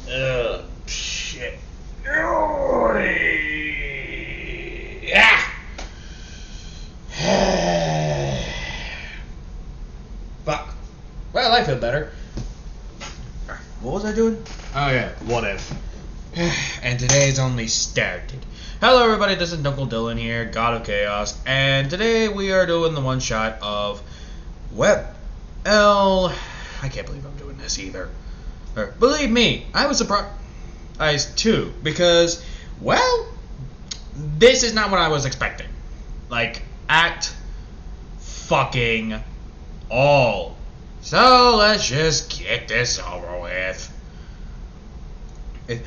Shit. Ah! Fuck. Well, I feel better. What was I doing? Oh yeah, what if? And today's only started. Hello everybody, this is Uncle Dylan here, God of Chaos, and today we are doing the one shot of I can't believe I'm doing this either. Believe me, I was surprised too, because, well, this is not what I was expecting. Like, at fucking all. So let's just get this over with.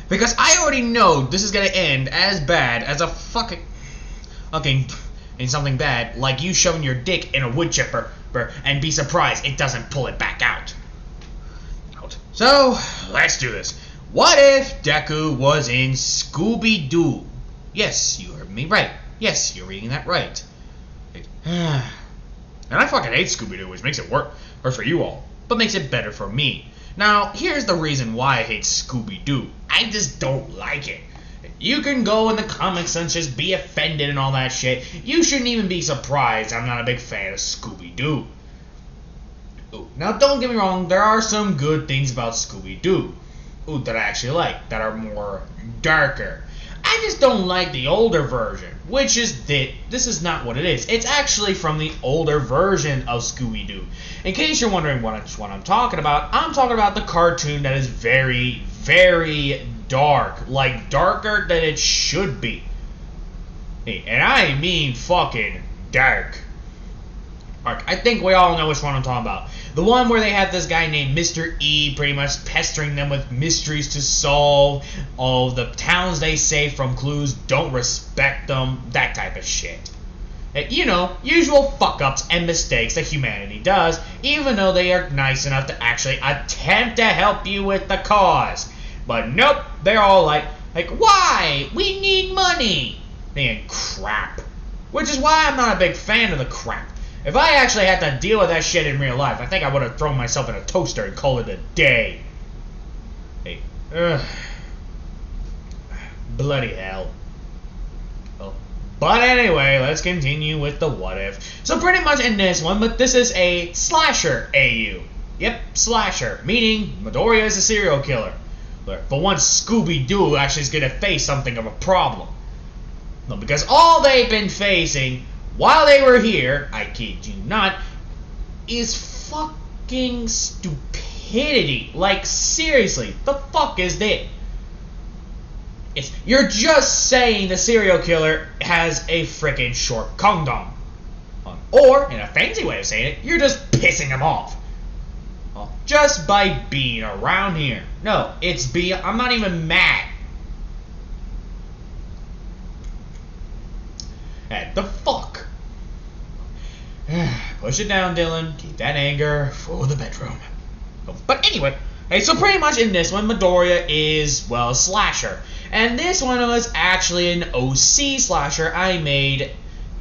Because I already know this is gonna end as bad as a fucking in something bad, like you shoving your dick in a wood chipper and be surprised it doesn't pull it back out. So let's do this. What if Deku was in Scooby-Doo? Yes, you heard me right. Yes, you're reading that right. And I fucking hate Scooby-Doo, which makes it worse for you all, but makes it better for me. Now, here's the reason why I hate Scooby-Doo. I just don't like it. You can go in the comments and just be offended and all that shit. You shouldn't even be surprised I'm not a big fan of Scooby-Doo. Now, don't get me wrong, there are some good things about Scooby-Doo that I actually like, that are more darker. I just don't like the older version, which is this is not what it is. It's actually from the older version of Scooby-Doo. In case you're wondering what I'm talking about, I'm talking about the cartoon that is very, very dark. Like, darker than it should be. And I mean fucking dark. I think we all know which one I'm talking about. The one where they have this guy named Mr. E pretty much pestering them with mysteries to solve. All the towns they save from clues don't respect them. That type of shit. You know, usual fuck-ups and mistakes that humanity does, even though they are nice enough to actually attempt to help you with the cause. But nope, they're all like, why? We need money. And crap. Which is why I'm not a big fan of the crap. If I actually had to deal with that shit in real life, I think I would have thrown myself in a toaster and called it a day. Bloody hell. Well, but anyway, let's continue with the what if. So pretty much in this one, but this is a slasher AU. Yep, slasher, meaning Midoriya is a serial killer. But once Scooby-Doo actually is going to face something of a problem. No, because all they've been facing while they were here, I kid you not, is fucking stupidity. Like, seriously, the fuck is this? You're just saying the serial killer has a frickin' short condom. Or, in a fancy way of saying it, you're just pissing him off. Just by being around here. No, I'm not even mad. At the fuck? Push it down, Dylan. Keep that anger for the bedroom. But anyway, so pretty much in this one, Midoriya is, well, a slasher. And this one was actually an OC slasher I made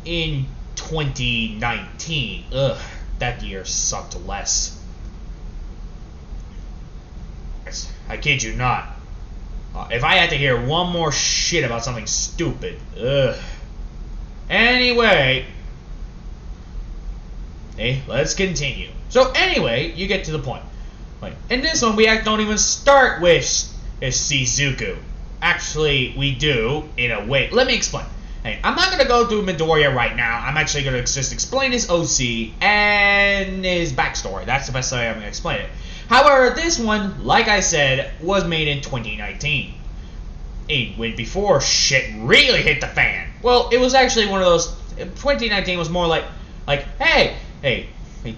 in 2019. Ugh, that year sucked less. I kid you not. If I had to hear one more shit about something stupid, ugh. Anyway, let's continue. So anyway, you get to the point. In this one, we don't even start with Shizuku. Actually, we do, in a way. Let me explain. I'm not going to go through Midoriya right now. I'm actually going to just explain his OC and his backstory. That's the best way I'm going to explain it. However, this one, like I said, was made in 2019. When before shit really hit the fan. Well, it was actually one of those. 2019 was more like, hey,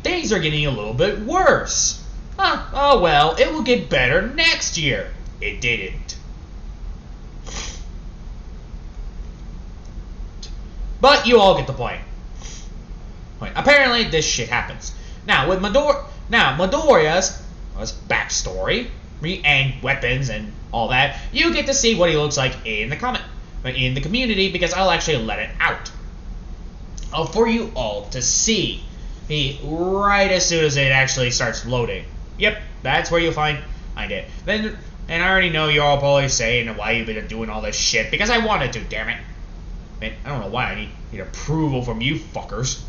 things are getting a little bit worse. Oh well, it will get better next year. It didn't. But you all get the point. Apparently, this shit happens. Now, with Midoriya's backstory and weapons and all that, you get to see what he looks like in the community, because I'll actually let it out for you all to see. Right as soon as it actually starts loading. Yep, that's where you'll find it. Then And I already know you're all probably saying why you've been doing all this shit. Because I wanted to, damn it. Man, I don't know why I need approval from you fuckers.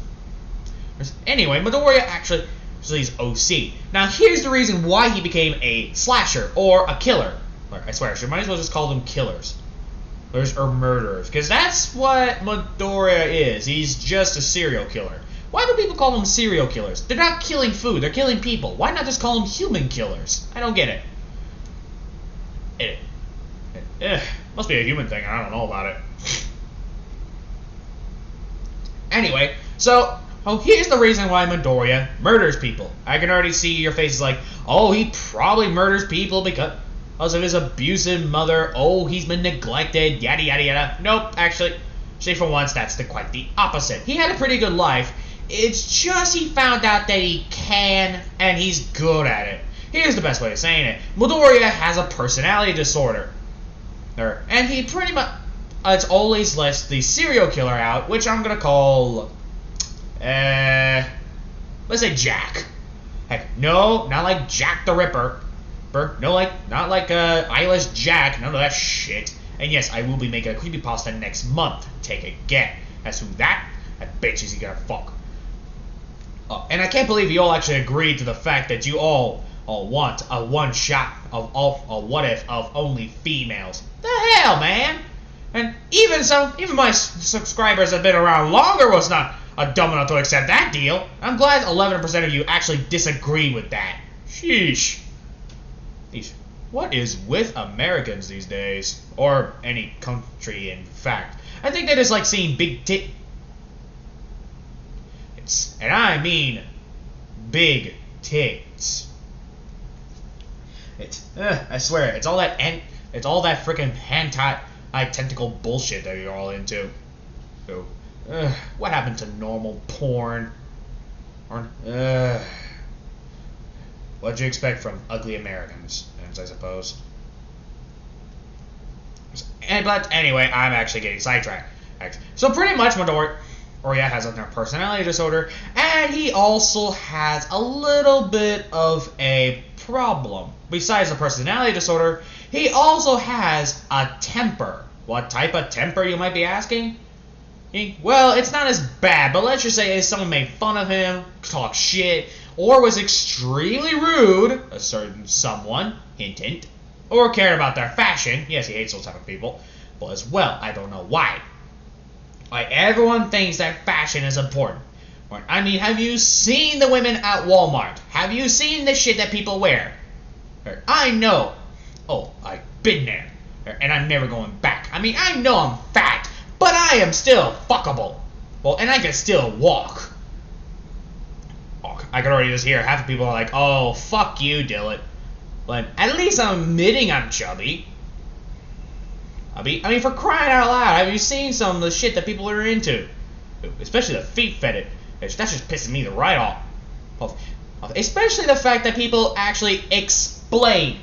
Anyway, Midoriya actually is OC. Now, here's the reason why he became a slasher or a killer. I swear, I might as well just call them killers. Or murderers. Because that's what Midoriya is. He's just a serial killer. Why do people call them serial killers? They're not killing food, they're killing people. Why not just call them human killers? I don't get it. Must be a human thing, I don't know about it. Anyway, so here's the reason why Midoriya murders people. I can already see your faces like, oh, he probably murders people because of his abusive mother. Oh, he's been neglected, yada yada yada. Nope, actually, for once, that's quite the opposite. He had a pretty good life. It's just he found out that he can, and he's good at it. Here's the best way of saying it. Midoriya has a personality disorder. And he pretty much always lets the serial killer out, which I'm going to call, let's say Jack. Heck, no, not like Jack the Ripper. No, not like Eyeless Jack, none of that shit. And yes, I will be making a creepypasta next month. Take a guess as who that bitch is he gonna fuck. And I can't believe you all actually agreed to the fact that you all want a one shot of a what if of only females. The hell, man! And even my subscribers that have been around longer was not dumb enough to accept that deal. I'm glad 11% of you actually disagree with that. Sheesh. What is with Americans these days? Or any country, in fact. I think they just like seeing big and I mean big tits. I swear, it's all that freaking hentai tentacle bullshit that you're all into. So, what happened to normal porn? What'd you expect from ugly Americans, I suppose? But anyway, I'm actually getting sidetracked. So pretty much Midoriya has a personality disorder, and he also has a little bit of a problem. Besides the personality disorder, he also has a temper. What type of temper, you might be asking? Well, it's not as bad, but let's just say if someone made fun of him, talked shit, or was extremely rude, a certain someone, hint hint, or cared about their fashion, yes, he hates those type of people, but as well, I don't know why. Like, everyone thinks that fashion is important. I mean, have you seen the women at Walmart? Have you seen the shit that people wear? I know. Oh, I've been there. And I'm never going back. I mean, I know I'm fat, but I am still fuckable. Well, and I can still walk. Oh, I can already just hear half the people are like, oh, fuck you, Dylan. But at least I'm admitting I'm chubby. I mean, for crying out loud, have you seen some of the shit that people are into? Especially the feet fetish. That's just pissing me the right off. Especially the fact that people actually explain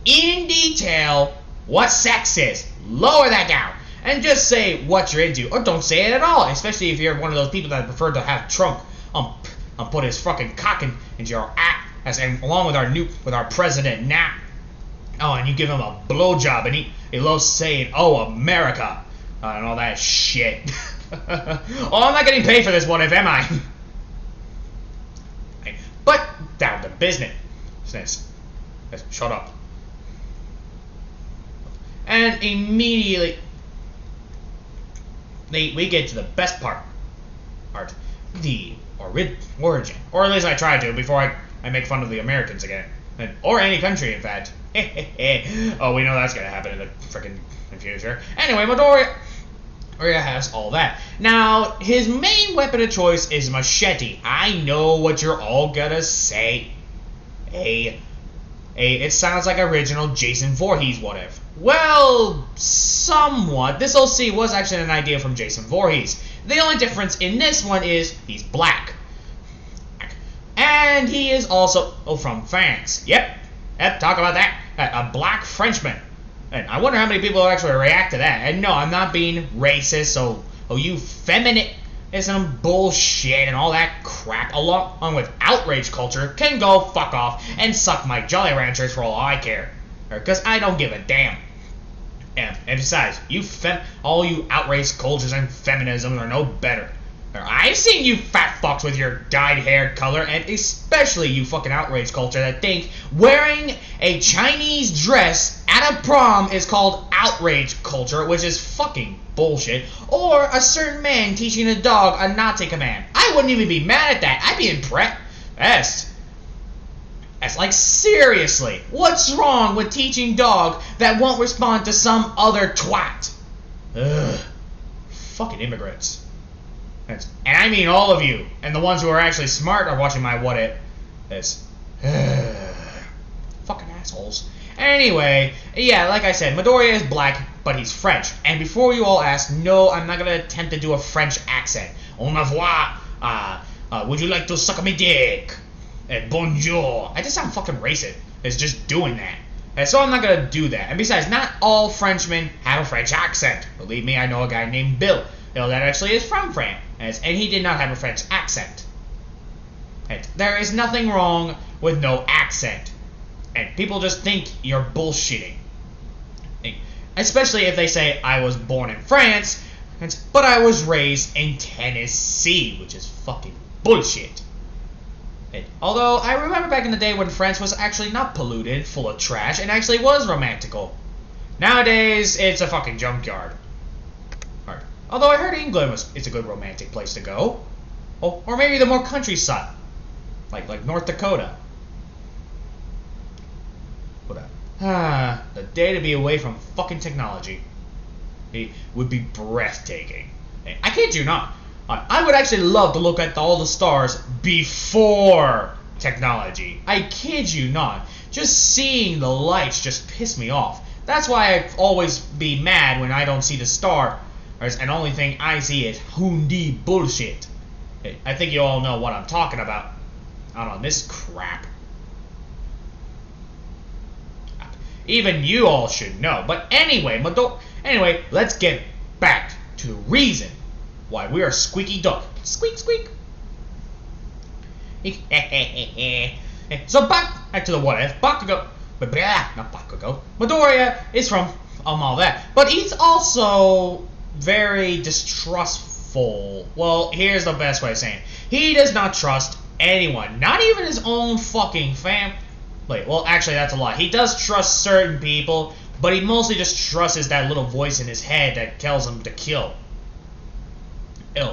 in detail what sex is. Lower that down. And just say what you're into. Or don't say it at all. Especially if you're one of those people that prefer to have Trump put his fucking cock into your ass. And along with our president now. Oh, and you give him a blowjob, and he loves saying, oh, America, and all that shit. Oh, I'm not getting paid for this one, am I? But, down to business. Shut up. And immediately, we get to the best part. The origin. Or at least I try to, before I make fun of the Americans again. Or any country, in fact. Oh, we know that's gonna happen in the frickin' future. Anyway, Midoriya has all that. Now, his main weapon of choice is machete. I know what you're all gonna say. It sounds like original Jason Voorhees, what if? Well, somewhat. This OC was actually an idea from Jason Voorhees. The only difference in this one is he's black. And he is also from France. Yep, talk about that. A black Frenchman. And I wonder how many people actually react to that. And no, I'm not being racist, so you feminine and some bullshit and all that crap, along with outrage culture, can go fuck off and suck my Jolly Ranchers for all I care. Because I don't give a damn. And besides, all you outraged cultures and feminism are no better. I've seen you fat fucks with your dyed hair color, and especially you fucking outraged culture that think wearing a Chinese dress at a prom is called outrage culture, which is fucking bullshit, or a certain man teaching a dog a Nazi command. I wouldn't even be mad at that. I'd be impressed. That's like, seriously, what's wrong with teaching dog that won't respond to some other twat? Ugh. Fucking immigrants. And I mean all of you, and the ones who are actually smart are watching my what it is. Fucking assholes. Anyway, yeah, like I said, Midoriya is black, but he's French. And before you all ask, no, I'm not gonna attempt to do a French accent. Au revoir. Would you like to suck me dick? Bonjour. I just sound fucking racist. It's just doing that. And so I'm not gonna do that. And besides, not all Frenchmen have a French accent. Believe me, I know a guy named Bill. That actually is from France, and he did not have a French accent. And there is nothing wrong with no accent. And people just think you're bullshitting. Especially if they say, I was born in France, but I was raised in Tennessee, which is fucking bullshit. Although, I remember back in the day when France was actually not polluted, full of trash, and actually was romantical. Nowadays, it's a fucking junkyard. Although I heard England it's a good romantic place to go. Oh, or maybe the more countryside. Like North Dakota. The day to be away from fucking technology. It would be breathtaking. I kid you not. I would actually love to look at all the stars before technology. I kid you not. Just seeing the lights just piss me off. That's why I always be mad when I don't see the star. And the only thing I see is Hundi bullshit. I think you all know what I'm talking about. I don't know, this crap. Even you all should know. But anyway, let's get back to the reason why we are Squeaky Duck. Squeak, squeak. So back to the what if. Bakugo. Not Bakugo. Midoriya is from all that. But he's also very distrustful. Well, here's the best way of saying it. He does not trust anyone. Not even his own fucking family. Well, actually, that's a lie. He does trust certain people, but he mostly just trusts that little voice in his head that tells him to kill.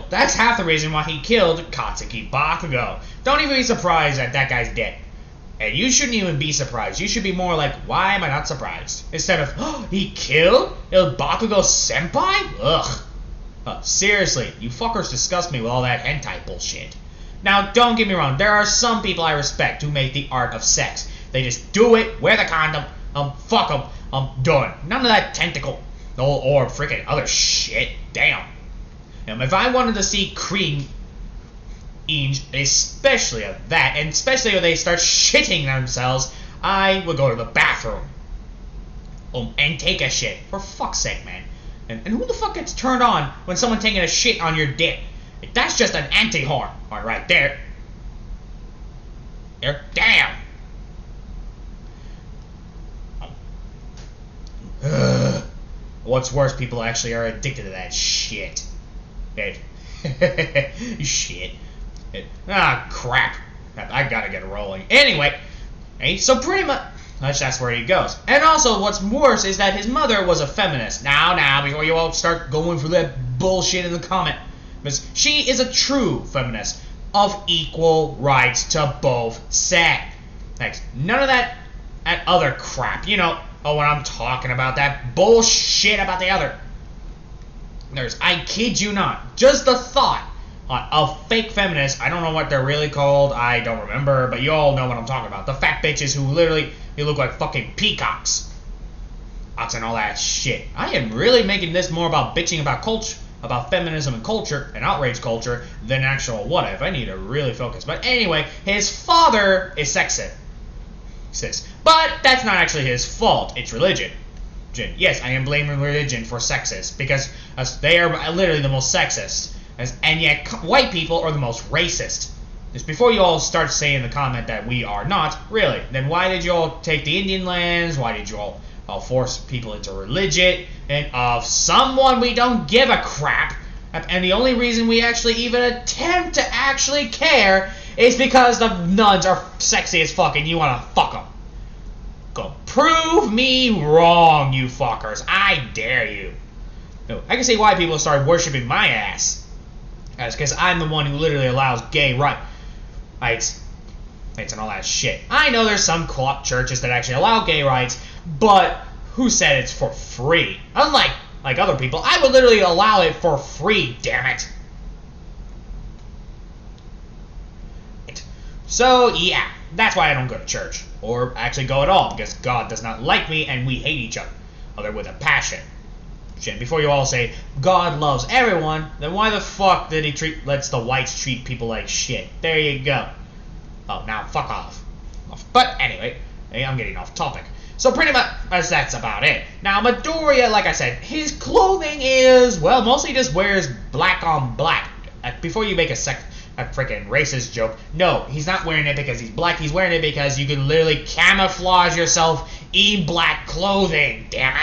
That's half the reason why he killed Katsuki Bakugo. Don't even be surprised that guy's dead. And you shouldn't even be surprised. You should be more like, why am I not surprised? Instead of, oh, he killed Bakugo Senpai? Ugh. Seriously, you fuckers disgust me with all that hentai bullshit. Now, don't get me wrong. There are some people I respect who make the art of sex. They just do it, wear the condom, fuck them, done. None of that tentacle or freaking other shit. Damn. If I wanted to see cream, especially of that, and especially if they start shitting themselves, I would go to the bathroom and take a shit. For fuck's sake, man. And who the fuck gets turned on when someone taking a shit on your dick? That's just an anti-horn. Right there. Damn. What's worse, people actually are addicted to that shit. Shit. Crap. I gotta get rolling. Anyway, so pretty much that's where he goes. And also, what's worse is that his mother was a feminist. Now, before you all start going for that bullshit in the comment, because she is a true feminist of equal rights to both sex. None of that other crap. You know, when I'm talking about that bullshit about the other. I kid you not, just the thought of fake feminists, I don't know what they're really called, I don't remember, but you all know what I'm talking about. The fat bitches who literally, they look like fucking peacocks. And all that shit. I am really making this more about bitching about culture, about feminism and culture, and outrage culture, than actual what if. I need to really focus. But anyway, his father is sexist. But that's not actually his fault, it's religion. Yes, I am blaming religion for sexist, because they are literally the most sexist. And yet, white people are the most racist. Just before you all start saying in the comment that we are not, really, then why did you all take the Indian lands? Why did you all force people into religion? And of someone we don't give a crap. And the only reason we actually even attempt to actually care is because the nuns are sexy as fuck and you want to fuck them. Go prove me wrong, you fuckers. I dare you. No, I can see why people started worshipping my ass. That's because I'm the one who literally allows gay rights and all that shit. I know there's some co-op churches that actually allow gay rights, but who said it's for free? Unlike other people, I would literally allow it for free, damn it. So, yeah, that's why I don't go to church. Or actually go at all, because God does not like me and we hate each other with a passion. Shit, before you all say, God loves everyone, then why the fuck did he lets the whites treat people like shit? There you go. Oh, now fuck off. But anyway, I'm getting off topic. So pretty much that's about it. Now Midoriya, like I said, his clothing is, well, mostly just wears black on black. Before you make a freaking racist joke, no, he's not wearing it because he's black. He's wearing it because you can literally camouflage yourself in black clothing. Damn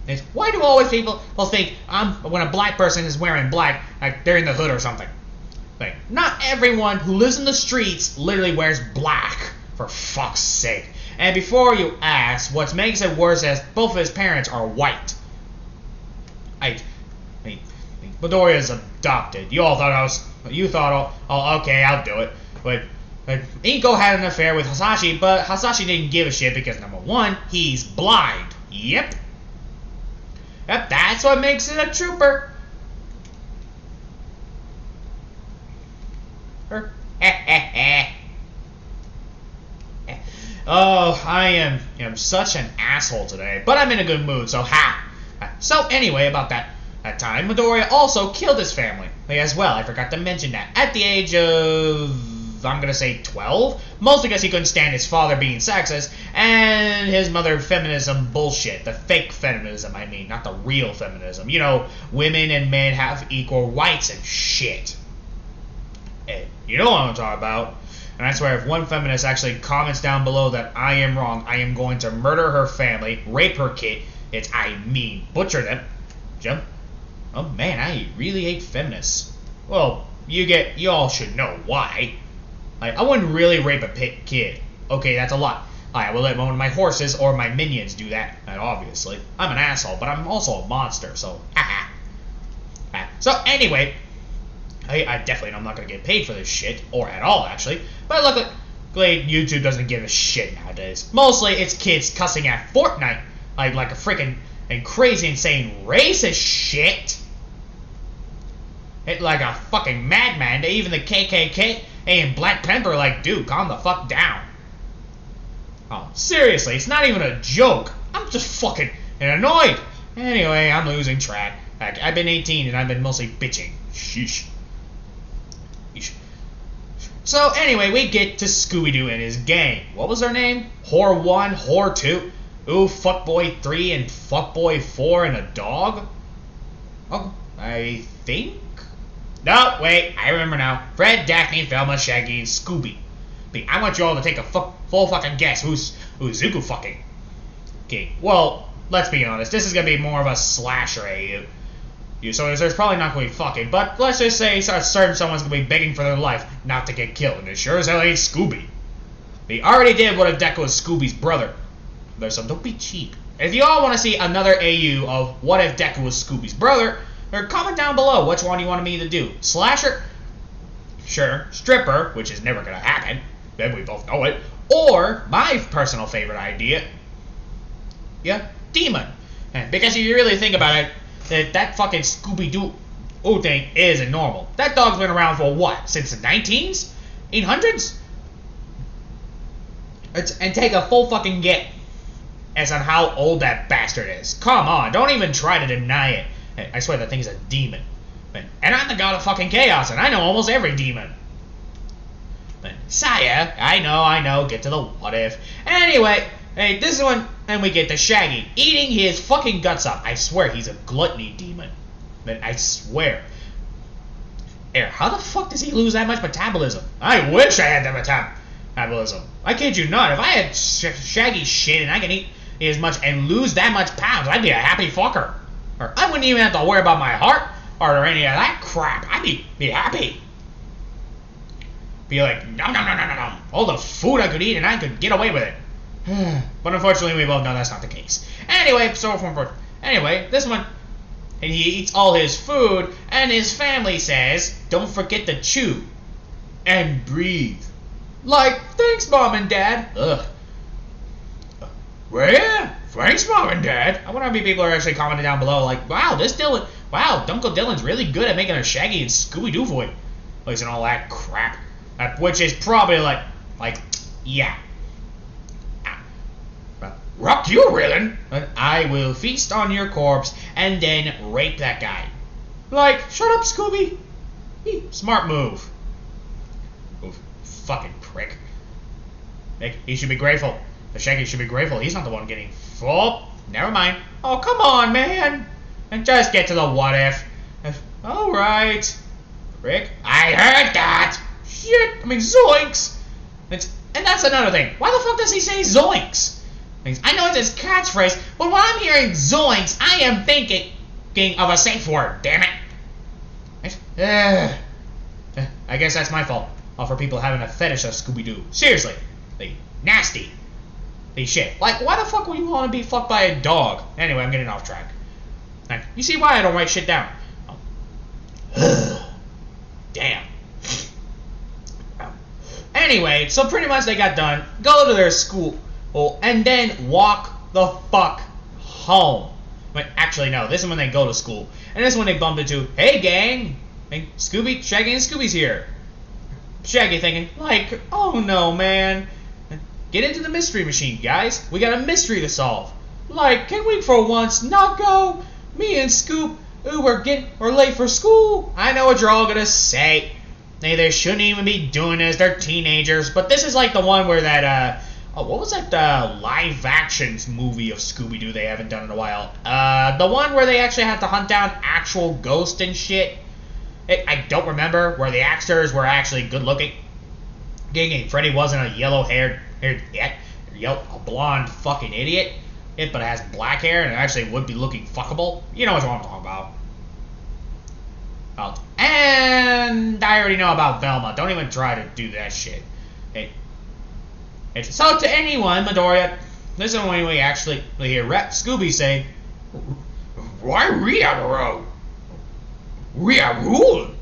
it! Why do always people think when a black person is wearing black, like they're in the hood or something? Like, not everyone who lives in the streets literally wears black. For fuck's sake. And before you ask, what makes it worse is both of his parents are white. Midoriya's adopted. You all thought oh, okay, I'll do it. But Inko had an affair with Hasashi, but Hasashi didn't give a shit because number one, he's blind. Yep, that's what makes it a trooper. Oh, I am such an asshole today, but I'm in a good mood, so ha! So anyway, about that time, Midoriya also killed his family as well. I forgot to mention that. At the age of, I'm gonna say 12, mostly because he couldn't stand his father being sexist, and his mother feminism bullshit. The fake feminism, I mean, not the real feminism. You know, women and men have equal rights and shit. Hey, you know what I'm talking about. And I swear, if one feminist actually comments down below that I am wrong, I am going to murder her family, rape her kid, butcher them. Jump. Oh man, I really hate feminists. Well, you all should know why. Like, I wouldn't really rape a kid. Okay, that's a lot. I will let one of my horses or my minions do that, obviously. I'm an asshole, but I'm also a monster, so So anyway, I definitely know I'm not going to get paid for this shit, or at all, actually. But luckily, YouTube doesn't give a shit nowadays. Mostly, it's kids cussing at Fortnite, like a freaking and crazy, insane, racist shit. Like a fucking madman. Even the KKK and Black Panther like, dude, calm the fuck down. Oh, seriously, it's not even a joke. I'm just fucking annoyed. Anyway, I'm losing track. I've been 18 and I've been mostly bitching. Sheesh. So anyway, we get to Scooby-Doo and his gang. What was their name? Whore 1, Whore 2, ooh, Fuckboy 3, and Fuckboy 4, and a dog? Oh, I think? No, wait, I remember now. Fred, Daphne, Velma, Shaggy, and Scooby. I want you all to take a full fucking guess who's Zuko fucking. Okay, well, let's be honest. This is going to be more of a slasher, so there's probably not going to be fucking, but let's just say certain someone's going to be begging for their life not to get killed, and it sure as hell ain't Scooby. They already did what if Deku was Scooby's brother. So don't be cheap. If you all want to see another AU of what if Deku was Scooby's brother, or comment down below which one you want me to do. Slasher? Sure. Stripper, which is never going to happen. Then we both know it. Or, my personal favorite idea, Demon. Because if you really think about it, that fucking Scooby-Doo thing isn't normal. That dog's been around for what? Since the 19s? 800s? And take a full fucking guess as on how old that bastard is. Come on, don't even try to deny it. I swear that thing is a demon. And I'm the god of fucking chaos, and I know almost every demon. Saya, I know, get to the what if. Anyway, hey, this is when, and we get to Shaggy eating his fucking guts up. I swear he's a gluttony demon. I swear. How the fuck does he lose that much metabolism? I wish I had that metabolism. I kid you not. If I had Shaggy shit and I can eat as much and lose that much pounds, I'd be a happy fucker. Or I wouldn't even have to worry about my heart or any of that crap. I'd be happy. Be like, nom nom nom nom nom. All the food I could eat and I could get away with it. But unfortunately, we both know that's not the case. Anyway, this one, and he eats all his food, and his family says, "Don't forget to chew and breathe." Like, thanks, Mom and Dad. Ugh. Well, yeah, thanks, Mom and Dad. I wonder how many people are actually commenting down below, like, wow, Uncle Dylan's really good at making a Shaggy and Scooby-Doo voice and all that crap. Which is probably like, yeah. Rock you, Rylan. I will feast on your corpse and then rape that guy. Like, shut up, Scooby. Smart move. Oof, fucking prick. He should be grateful. The Shaggy should be grateful. He's not the one getting full. Never mind. Oh, come on, man. And just get to the what if. Alright. Prick. I heard that. Shit. I mean, zoinks. And that's another thing. Why the fuck does he say zoinks? I know it's his catchphrase, but when I'm hearing zoinks, I am thinking of a safe word, damn it. I guess that's my fault. All for people having a fetish of Scooby-Doo. Seriously. They nasty. They shit. Like, why the fuck would you want to be fucked by a dog? Anyway, I'm getting off track. You see why I don't write shit down. Damn. Anyway, so pretty much they got done, go to their school, and then walk the fuck home. Wait, actually, no, this is when they go to school. And this is when they bump into, hey gang, hey, Shaggy and Scooby's here. Shaggy thinking, like, oh no, man. Get into the mystery machine, guys. We got a mystery to solve. Like, can we for once not go? Me and Scoop, we're late for school. I know what you're all gonna say. They shouldn't even be doing this. They're teenagers. But this is like the one where that, what was that live actions movie of Scooby-Doo they haven't done in a while? The one where they actually have to hunt down actual ghosts and shit. I don't remember, where the actors were actually good looking. And Freddy wasn't a yellow-haired, a blonde fucking idiot. But it has black hair and it actually would be looking fuckable. You know what I'm talking about. And I already know about Velma. Don't even try to do that shit. So to anyone, Midoriya, this is when we actually hear Scooby say, "Why we are the road? We are rule."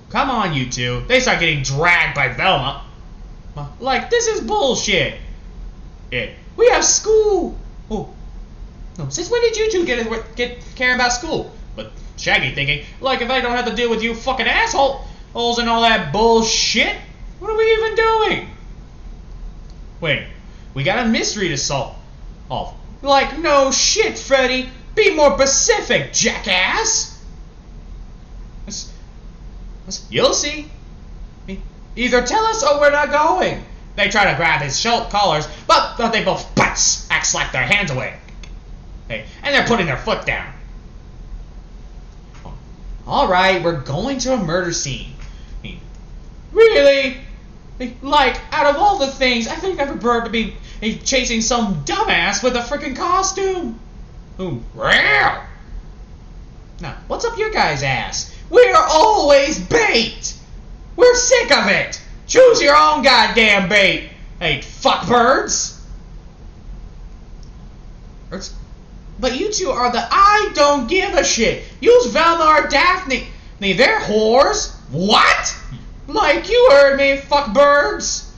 Come on, you two. They start getting dragged by Velma. Like, this is bullshit. We have school. Oh, no. Since when did you two get caring about school? But Shaggy thinking, like, if I don't have to deal with you fucking assholes and all that bullshit, what are we even doing? Wait, we got a mystery to solve. Like, no shit, Freddy. Be more specific, jackass. You'll see. Either tell us or we're not going. They try to grab his collars, but they both slap their hands away. And they're putting their foot down. Alright, we're going to a murder scene. Really? Like, out of all the things, I think I prefer to be chasing some dumbass with a freaking costume. Well. Now, what's up your guys' ass? We're always bait. We're sick of it. Choose your own goddamn bait. Hey, fuckbirds. But you two are the I don't give a shit. Use Velma or Daphne. They're whores. What? Like, you heard me, fuckbirds.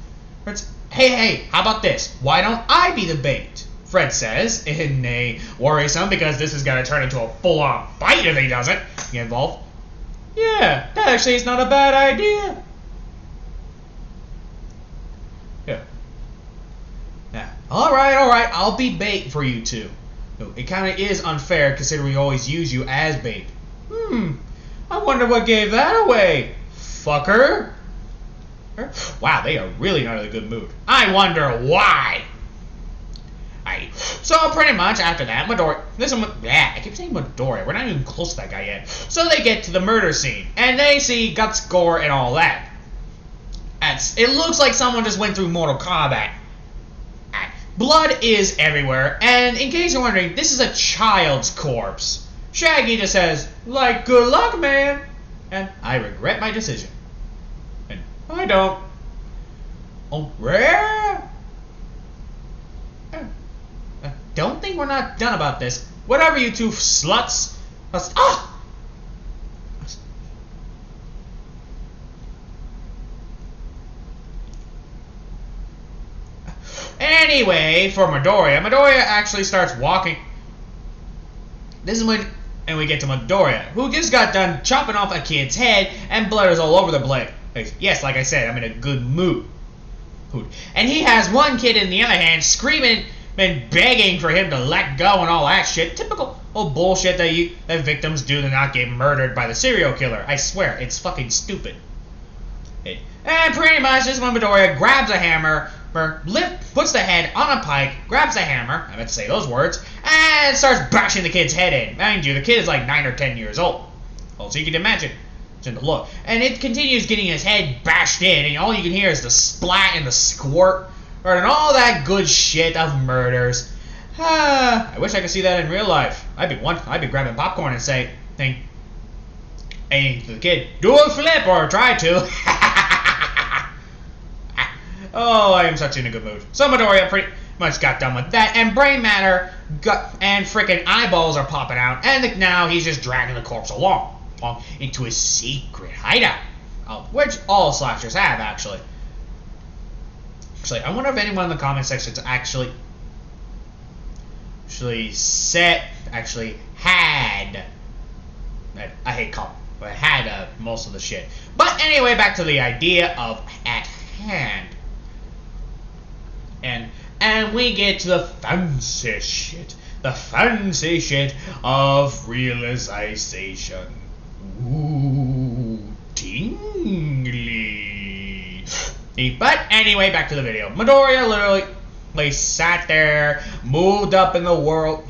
Hey, how about this? Why don't I be the bait? Fred says, in a worrisome, because this is going to turn into a full-on fight if he doesn't get involved. Yeah, that actually is not a bad idea. Yeah. Alright, I'll be bait for you two. It kind of is unfair considering we always use you as bait. I wonder what gave that away, fucker. Wow, they are really not in a good mood. I wonder why. Shaggy. So pretty much after that, Midoriya, I keep saying Midoriya, we're not even close to that guy yet. So they get to the murder scene, and they see guts, gore, and all that. It looks like someone just went through Mortal Kombat. Blood is everywhere, and in case you're wondering, this is a child's corpse. Shaggy just says, like, good luck, man, and I regret my decision. And I don't. Oh, rare? Don't think we're not done about this. Whatever, you two sluts. Anyway, for Midoriya actually starts walking. This is when, and we get to Midoriya, who just got done chopping off a kid's head, and blood is all over the blade. Yes, like I said, I'm in a good mood. And he has one kid in the other hand screaming and begging for him to let go and all that shit. Typical old bullshit that victims do to not get murdered by the serial killer. I swear, it's fucking stupid. And pretty much this is when Midoriya grabs a hammer, puts the head on a pike, grabs a hammer, I meant to say those words, and starts bashing the kid's head in. Mind you, the kid is like 9 or 10 years old. Well, so you can imagine. The look. And it continues getting his head bashed in, and all you can hear is the splat and the squirt, and all that good shit of murders. I wish I could see that in real life. I'd be grabbing popcorn and saying, hey, to the kid, do a flip or try to. Oh, I am such in a good mood. So Midoriya pretty much got done with that, and brain matter, gut, and freaking eyeballs are popping out, and now he's just dragging the corpse along into his secret hideout, which all slashers have, actually. I wonder if anyone in the comment section actually had. I hate calling, but had most of the shit. But anyway, back to the idea of at hand. And we get to the fancy shit. The fancy shit of realization. Ooh, tingly. But anyway, back to the video. Midoriya literally sat there, moved up in the world.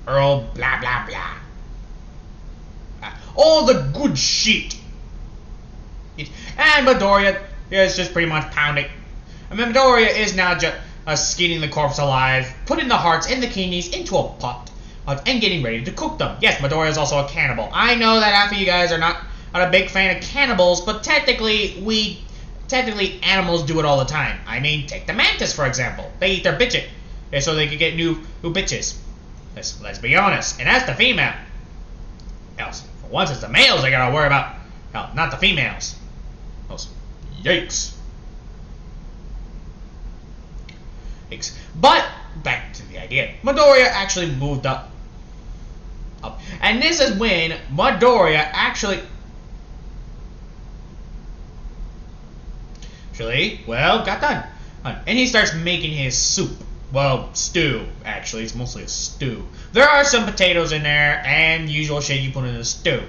Blah, blah, blah. All the good shit. And Midoriya is just pretty much pounding. I mean, Midoriya is now just skinning the corpse alive, putting the hearts and the kidneys into a pot, and getting ready to cook them. Yes, Midoriya is also a cannibal. I know that half of you guys are not a big fan of cannibals, but technically animals do it all the time. I mean, take the mantis, for example. They eat their bitches, so they can get new bitches. Let's be honest. And that's the female. Else, for once it's the males they gotta worry about. Hell, not the females. Yikes. But back to the idea. Midoriya actually moved up. And this is when Midoriya actually got done. And he starts making his soup. Well, stew, actually. It's mostly a stew. There are some potatoes in there and usual shit you put in a stew.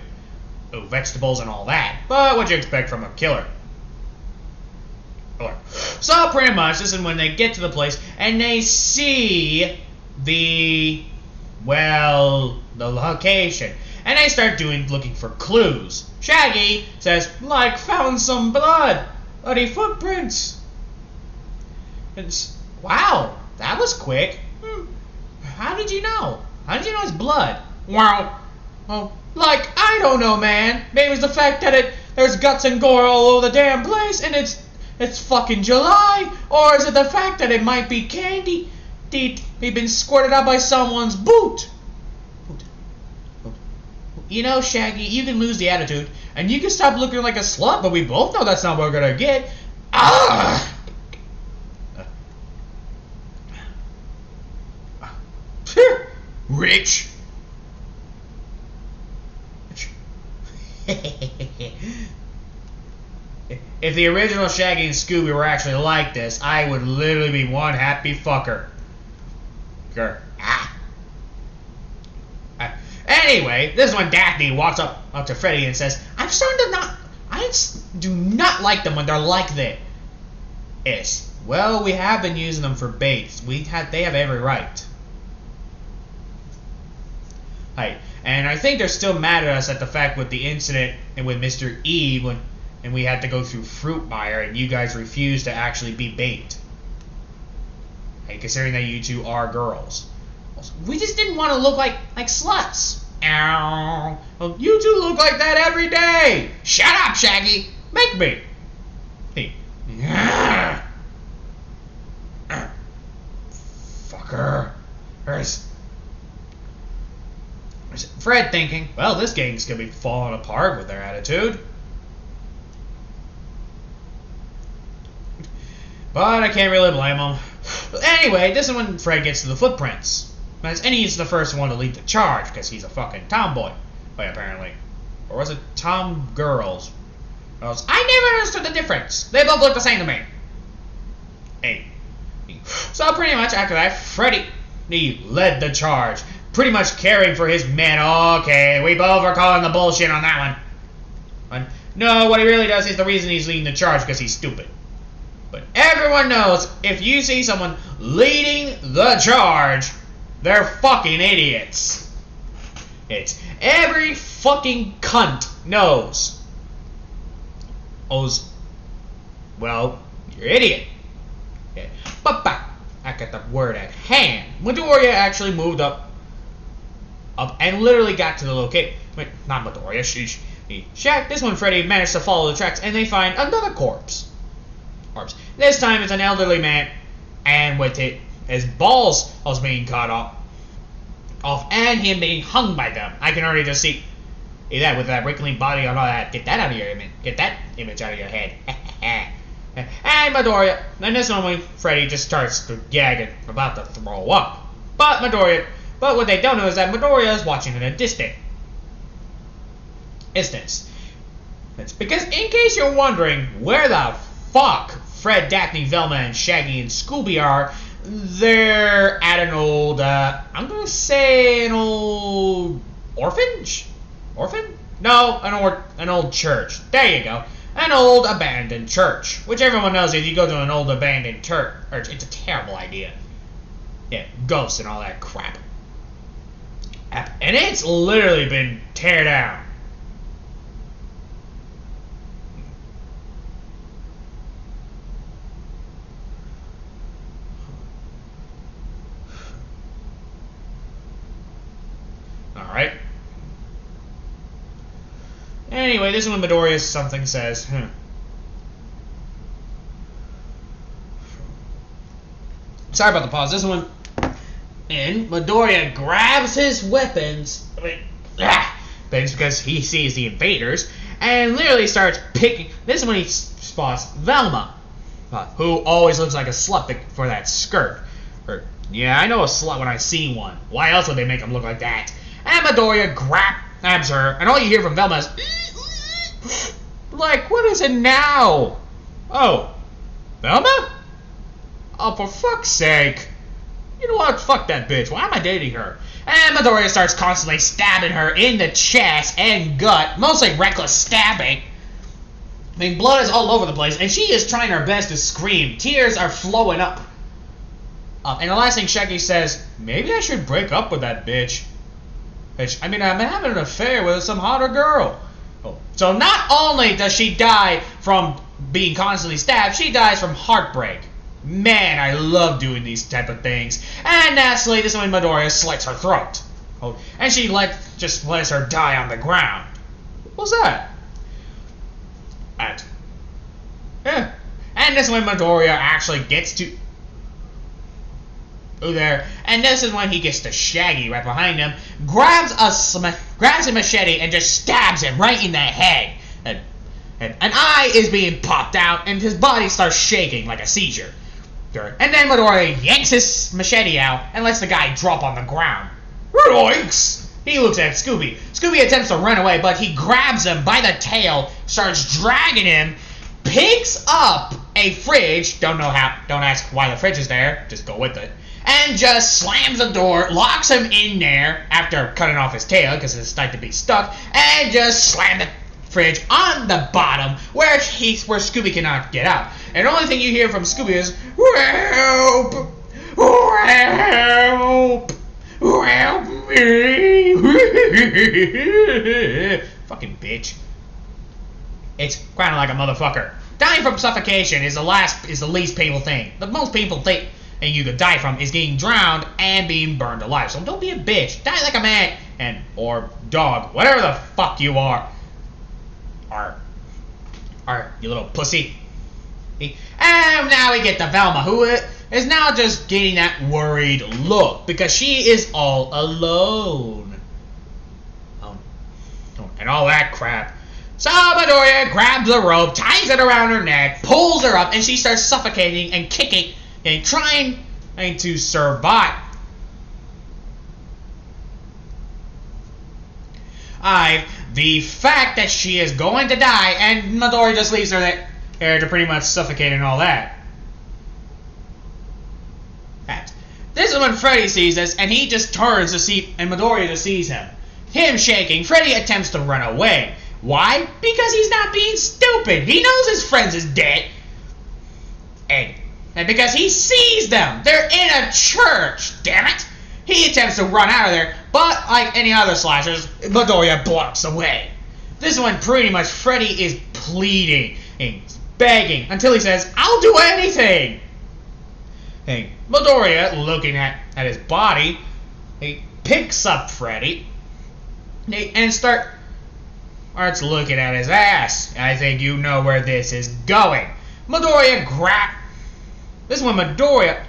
Oh, vegetables and all that. But what you expect from a killer. So pretty much this is when they get to the place and they see the location, and they start looking for clues. Shaggy says, like, found some bloody footprints. Wow, that was quick. How did you know? How did you know it's blood? Wow. Oh, like, I don't know, man. Maybe it's the fact that there's guts and gore all over the damn place, and it's fucking July, or is it the fact that it might be candy? He'd been squirted out by someone's boot. You know, Shaggy, you can lose the attitude, and you can stop looking like a slut, but we both know that's not what we're gonna get. Rich. If the original Shaggy and Scooby were actually like this, I would literally be one happy fucker. Anyway, this is when Daphne walks up to Freddy and says, I do not like them when they're like this. Well, we have been using them for baits. They have every right. Right. And I think they're still mad at us at the fact with the incident and with Mr. E and we had to go through fruit buyer and you guys refused to actually be bait. Hey, considering that you two are girls. We just didn't want to look like sluts. Ow. Well, you two look like that every day. Shut up, Shaggy. Make me. Hey. Fucker. There's Fred thinking, well, this gang's gonna be falling apart with their attitude. But I can't really blame him. Anyway, this is when Fred gets to the footprints. And he's the first one to lead the charge, because he's a fucking tomboy. Apparently. Or was it Tom Girls? I never understood the difference. They both look the same to me. Hey. So pretty much after that, Freddy led the charge. Pretty much caring for his men. Okay, we both are calling the bullshit on that one. No, what he really does is the reason he's leading the charge because he's stupid. But everyone knows if you see someone leading the charge, they're fucking idiots. It's every fucking cunt knows. Well, you're an idiot. Yeah. But back at the word at hand, Midoriya actually moved up and literally got to the location. Wait, not Midoriya, Shaq. This one, Freddy managed to follow the tracks and they find another corpse. This time it's an elderly man, and with it, his balls was being cut off, and him being hung by them. I can already just see that with that wrinkling body and all that. Get that out of your image. Get that image out of your head. And Midoriya. And this one, when Freddy just starts to gag and about to throw up. But what they don't know is that Midoriya is watching in a distance. It's because in case you're wondering where the fuck Fred, Daphne, Velma, and Shaggy and Scooby are, they're at an old, I'm gonna say an old orphanage? Orphan? No, an old church. There you go. An old abandoned church. Which everyone knows if you go to an old abandoned church, it's a terrible idea. Yeah, ghosts and all that crap. And it's literally been teared down. Alright. Anyway, this is when Midoriya something says. Sorry about the pause. This one. And Midoriya grabs his weapons. Because he sees the invaders. And literally starts picking. This is when he spots Velma. Who always looks like a slut for that skirt. Yeah, I know a slut when I see one. Why else would they make him look like that? And Midoriya grabs her, and all you hear from Velma is, like, what is it now? Oh, Velma? Oh, for fuck's sake. You know what? Fuck that bitch. Why am I dating her? And Midoriya starts constantly stabbing her in the chest and gut, mostly reckless stabbing. I mean, blood is all over the place, and she is trying her best to scream. Tears are flowing up. And the last thing Shaggy says, maybe I should break up with that bitch. I mean, I'm having an affair with some hotter girl. So not only does she die from being constantly stabbed, she dies from heartbreak. Man, I love doing these type of things. And lastly, this is when Midoriya slits her throat. And she just lets her die on the ground. What's that? Yeah. And this is when Midoriya actually gets to there, and this is when he gets to Shaggy right behind him, grabs a machete and just stabs him right in the head. And an eye is being popped out, and his body starts shaking like a seizure. And then Midoriya yanks his machete out and lets the guy drop on the ground. Yoinks! He looks at Scooby. Scooby attempts to run away, but he grabs him by the tail, starts dragging him, picks up a fridge. Don't ask why the fridge is there. Just go with it. And just slams the door, locks him in there after cutting off his tail because it's like to be stuck, and just slammed the fridge on the bottom where Scooby cannot get out. and the only thing you hear from Scooby is help, help, help me. Fucking bitch. It's kind of like a motherfucker. Dying from suffocation is the least painful thing. The most painful thing you could die from is getting drowned and being burned alive. So don't be a bitch. Die like a man or dog, whatever the fuck you are. You little pussy. And now we get to Velma, who is now just getting that worried look because she is all alone. And all that crap. So Midoriya grabs a rope, ties it around her neck, pulls her up, and she starts suffocating and kicking and trying to survive. The fact that she is going to die, and Midoriya just leaves her there to pretty much suffocate and all that. This is when Freddy sees this, and he just turns to see, and Midoriya just sees him. Him shaking, Freddy attempts to run away. Why? Because he's not being stupid. He knows his friend is dead. And because he sees them. They're in a church, damn it. He attempts to run out of there, but like any other slashers, Midoriya blocks away. This one pretty much Freddy is pleading and begging until he says, I'll do anything. And Midoriya, looking at his body, he picks up Freddy and starts looking at his ass. I think you know where this is going. Midoriya This is when Midoriya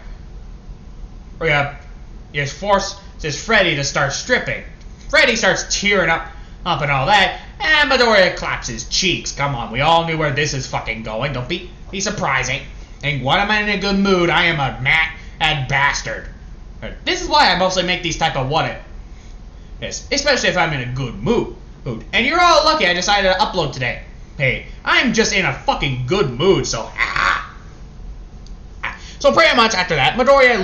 just forces Freddy to start stripping. Freddy starts tearing up and all that, and Midoriya claps his cheeks. Come on, we all knew where this is fucking going. Don't be surprising. And when I'm in a good mood, I am a mad bastard. This is why I mostly make these type of what-ifs, especially if I'm in a good mood. And you're all lucky I decided to upload today. Hey, I'm just in a fucking good mood, so So pretty much after that, Midoriya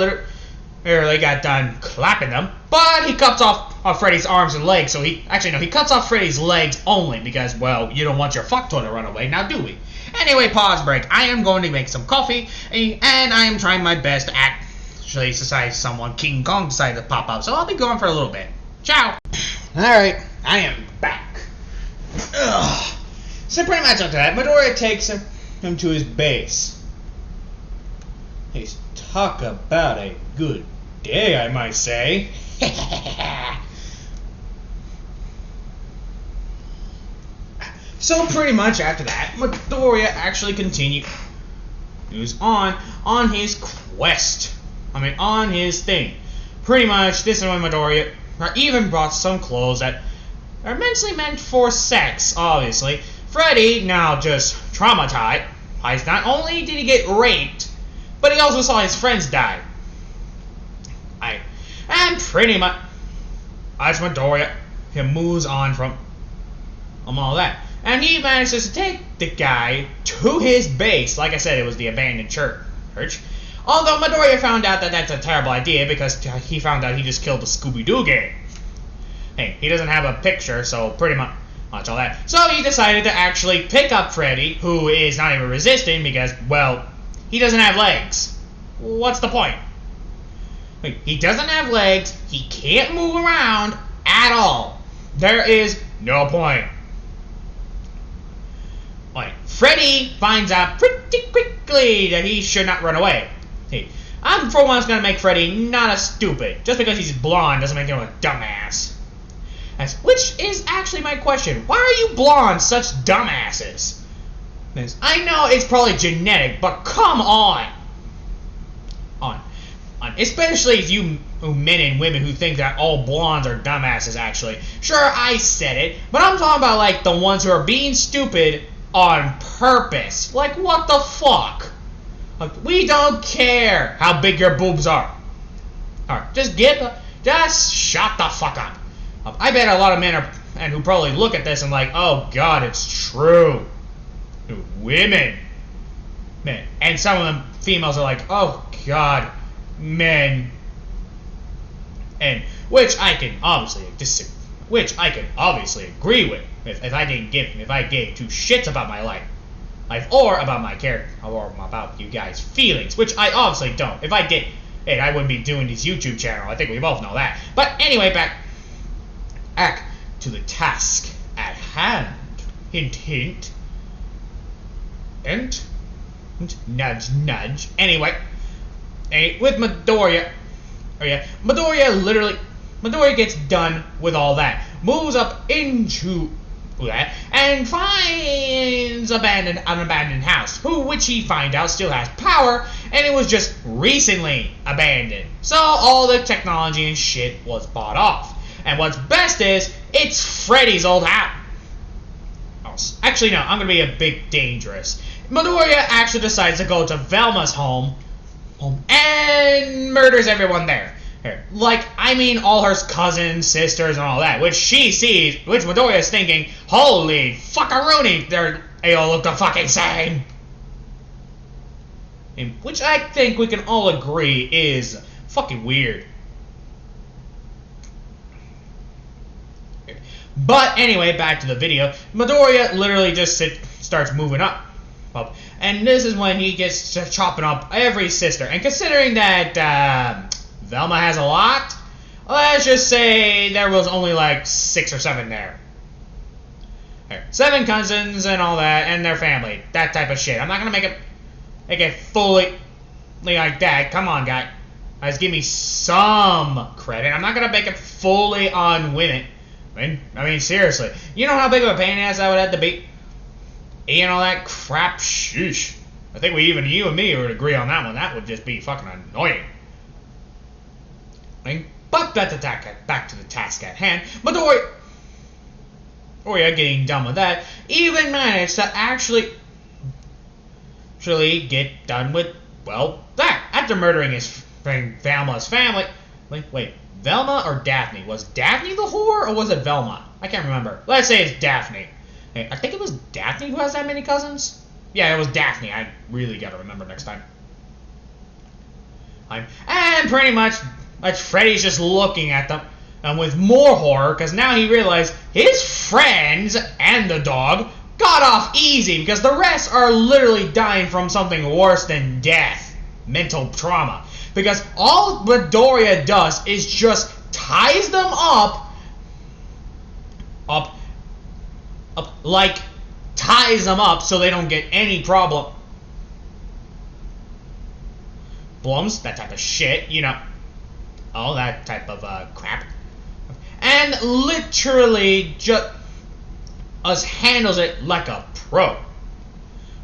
literally got done clapping them, but he cuts off Freddy's arms and legs, so he cuts off Freddy's legs only because, well, you don't want your fuck toy to run away, now do we? Anyway, pause break. I am going to make some coffee, and I am trying my best to actually decide someone, King Kong, decided to pop up, so I'll be going for a little bit. Ciao! Alright, I am back. Ugh. So pretty much after that, Midoriya takes him to his base. He's talk about a good day, I might say. So pretty much after that, Midoriya actually continues on his quest. On his thing. Pretty much, this is when Midoriya even brought some clothes that are meant for sex, obviously. Freddy, now just traumatized, not only did he get raped, but he also saw his friends die. And pretty much, as Midoriya, he moves on from all that. And he manages to take the guy to his base. Like I said, it was the abandoned church. Although Midoriya found out that that's a terrible idea because he found out he just killed the Scooby-Doo gang. Hey, he doesn't have a picture, so pretty much all that. So he decided to actually pick up Freddy, who is not even resisting because, well, he doesn't have legs. What's the point? He doesn't have legs, he can't move around at all. There is no point. Freddy finds out pretty quickly that he should not run away. I'm for once going to make Freddy not a stupid. Just because he's blonde doesn't make him a dumbass. Which is actually my question. Why are you blonde such dumbasses? I know it's probably genetic, but come on. Especially you men and women who think that all blondes are dumbasses, actually. Sure, I said it, but I'm talking about, like, the ones who are being stupid on purpose. Like, what the fuck? We don't care how big your boobs are. Alright, just shut the fuck up. I bet a lot of men who probably look at this and like, oh god, it's true. Women. Men. And some of them females are like, oh god, men. And which I can obviously agree with if I gave two shits about my life. life or about my character or about you guys' feelings, which I obviously don't. If I did, hey, I wouldn't be doing this YouTube channel. I think we both know that. But anyway, back to the task at hand. Hint, hint. And nudge, nudge. Anyway, with Midoriya. Oh yeah, Midoriya gets done with all that, moves up into that, and finds an abandoned house, which he finds out still has power, and it was just recently abandoned. So all the technology and shit was bought off. And what's best is, it's Freddy's old house. Actually, no, I'm gonna be a bit dangerous. Midoriya actually decides to go to Velma's home and murders everyone there. Like, I mean all her cousins, sisters, and all that, which she sees, which Midoriya is thinking, holy fuckaroonie, they all look the fucking same. And which I think we can all agree is fucking weird. But anyway, back to the video. Midoriya literally just starts moving up. And this is when he gets to chopping up every sister. And considering that Velma has a lot, let's just say there was only like 6 or 7 there. 7 cousins and all that, and their family. That type of shit. I'm not gonna make it fully like that. Come on, guys. Give me some credit. I'm not gonna make it fully on women. I mean, seriously. You know how big of a pain in the ass that would have to be? Eating all that crap? Sheesh. I think you and me would agree on that one. That would just be fucking annoying. But back to the task at hand. Midoriya, getting done with that, even managed to actually get done with, well, that. After murdering Velma's family. Wait, Velma or Daphne? Was Daphne the whore, or was it Velma? I can't remember. Let's say it's Daphne. I think it was Daphne who has that many cousins? Yeah, it was Daphne. I really gotta remember next time. And pretty much Freddy's just looking at them, and with more horror, because now he realized his friends and the dog got off easy, because the rest are literally dying from something worse than death. Mental trauma. Because all Midoriya does is just ties them up, like ties them up so they don't get any problems, that type of shit, you know, all that type of crap, and literally just handles it like a pro.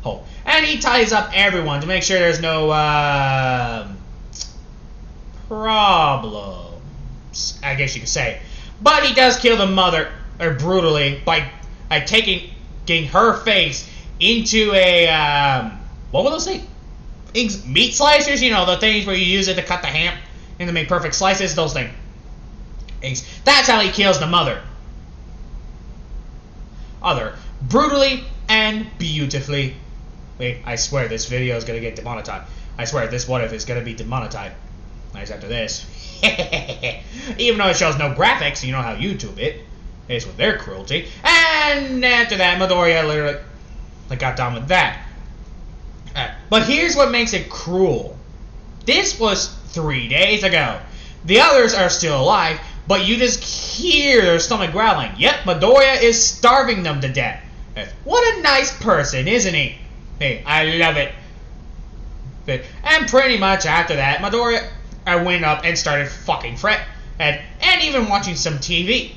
Oh, and he ties up everyone to make sure there's no problems, I guess you could say. But he does kill the mother brutally by taking her face into a what will those say? Meat slicers, you know, the things where you use it to cut the ham and to make perfect slices, those things. That's how he kills the mother. Brutally and beautifully. Wait, I swear this video is gonna get demonetized. I swear this what if is gonna be demonetized. Nice after this. Even though it shows no graphics, you know how YouTube is with their cruelty. And after that, Midoriya literally got done with that. But here's what makes it cruel. This was 3 days ago. The others are still alive, but you just hear their stomach growling. Yep, Midoriya is starving them to death. What a nice person, isn't he? Hey, I love it. And pretty much after that, Midoriya went up and started fucking Fred. And even watching some TV.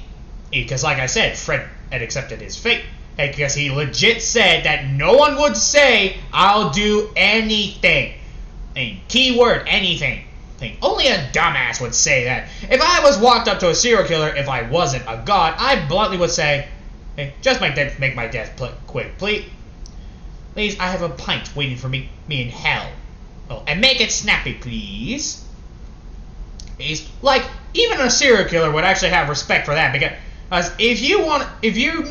Because like I said, Fred had accepted his fate. Because he legit said that no one would say, I'll do anything. Keyword, anything. Only a dumbass would say that. If I was walked up to a serial killer, if I wasn't a god, I bluntly would say, hey, just make my death quick, please. Please, I have a pint waiting for me in hell. Oh, and make it snappy, please. Like, even a serial killer would actually have respect for that, because if you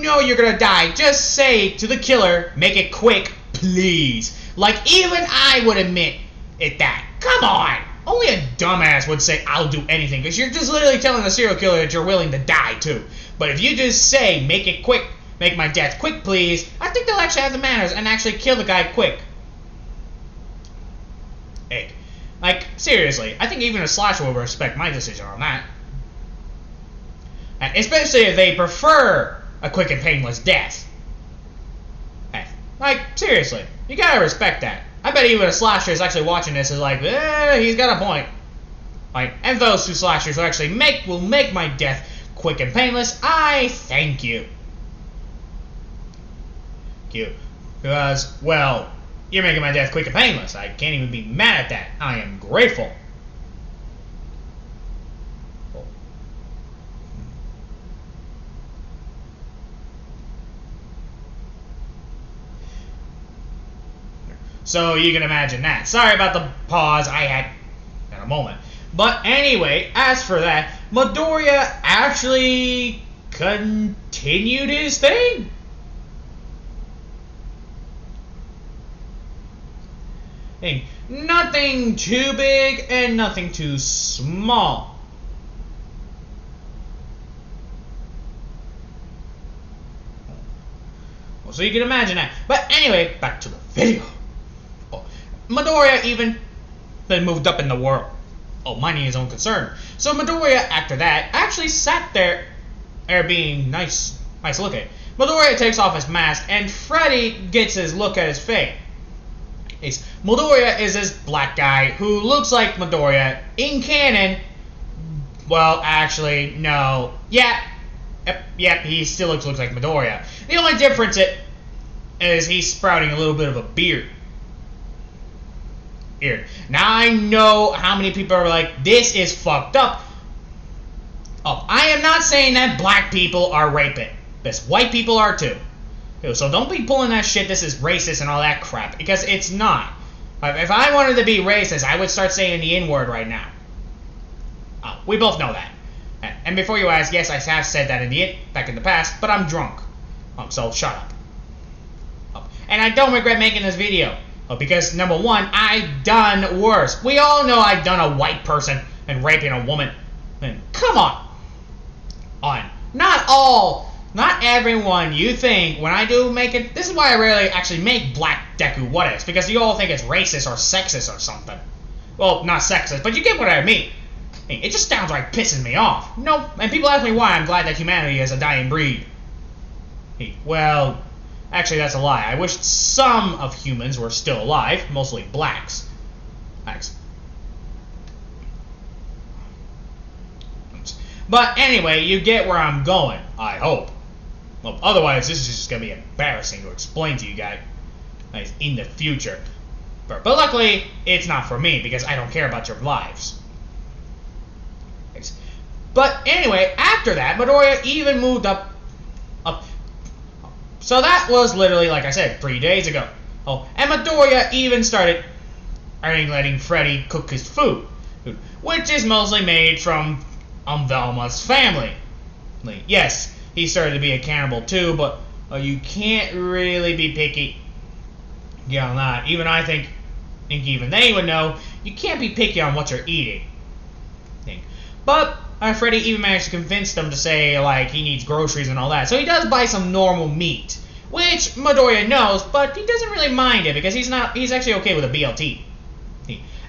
know you're gonna die, just say to the killer, make it quick, please. Like, even I would admit that. Come on! Only a dumbass would say, I'll do anything, because you're just literally telling the serial killer that you're willing to die, too. But if you just say, make it quick, make my death quick, please, I think they'll actually have the manners and actually kill the guy quick. Egg. Like, seriously, I think even a slasher will respect my decision on that. And especially if they prefer a quick and painless death. Like, seriously, you gotta respect that. I bet even a slasher is actually watching this is like, he's got a point. Like, and those two slashers who actually will make my death quick and painless, I thank you. Because, well, you're making my death quick and painless. I can't even be mad at that. I am grateful. So you can imagine that. Sorry about the pause I had in a moment. But anyway, as for that, Midoriya actually continued his thing. Nothing too big and nothing too small. Well, so you can imagine that. But anyway, back to the video. Midoriya even then moved up in the world. Minding his own concern. So Midoriya, after that, actually sat there being nice looking. Midoriya takes off his mask, and Freddy gets his look at his face. Midoriya is this black guy who looks like Midoriya in canon. Well, actually, no. Yep, he still looks like Midoriya. The only difference is he's sprouting a little bit of a beard. Now I know how many people are like, this is fucked up. I am not saying that black people are rapists. White people are too. So don't be pulling that shit, this is racist and all that crap, because it's not. If I wanted to be racist, I would start saying the N-word right now. We both know that. And before you ask, yes, I have said that back in the past, but I'm drunk. So shut up. And I don't regret making this video. Because, number one, I've done worse. We all know I've done a white person and raping a woman. And come on. Not everyone you think when I do make it. This is why I rarely actually make Black Deku what ifs. Because you all think it's racist or sexist or something. Well, not sexist, but you get what I mean. It just downright pisses me off. No, and people ask me why I'm glad that humanity is a dying breed. Well, actually, that's a lie. I wish some of humans were still alive, mostly blacks. But anyway, you get where I'm going, I hope. Well, otherwise, this is just going to be embarrassing to explain to you guys in the future. But luckily, it's not for me, because I don't care about your lives. But anyway, after that, Midoriya even moved up. So that was literally, like I said, 3 days ago. And Midoriya even started letting Freddy cook his food, which is mostly made from Velma's family. Yes, he started to be a cannibal too, but you can't really be picky on that. Even I think even they would know, you can't be picky on what you're eating. But Freddy even managed to convince them to say, like, he needs groceries and all that. So he does buy some normal meat, which Midoriya knows, but he doesn't really mind it because he's actually okay with a BLT.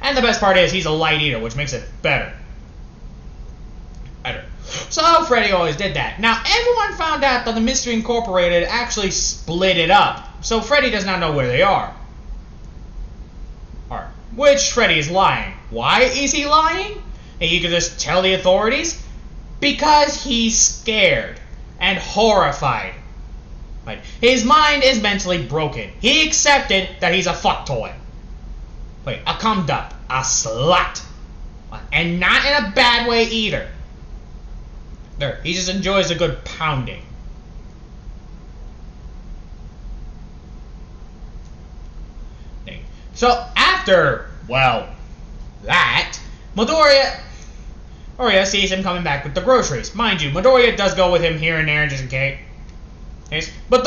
And the best part is he's a light eater, which makes it better. So Freddy always did that. Now everyone found out that the Mystery Incorporated actually split it up, so Freddy does not know where they are. Which Freddy is lying. Why is he lying? And you can just tell the authorities? Because he's scared and horrified. His mind is mentally broken. He accepted that he's a fuck toy. A cum dump. A slut. And not in a bad way either. He just enjoys a good pounding. So after, well, that, Midoriya sees him coming back with the groceries. Mind you, Midoriya does go with him here and there just in case. But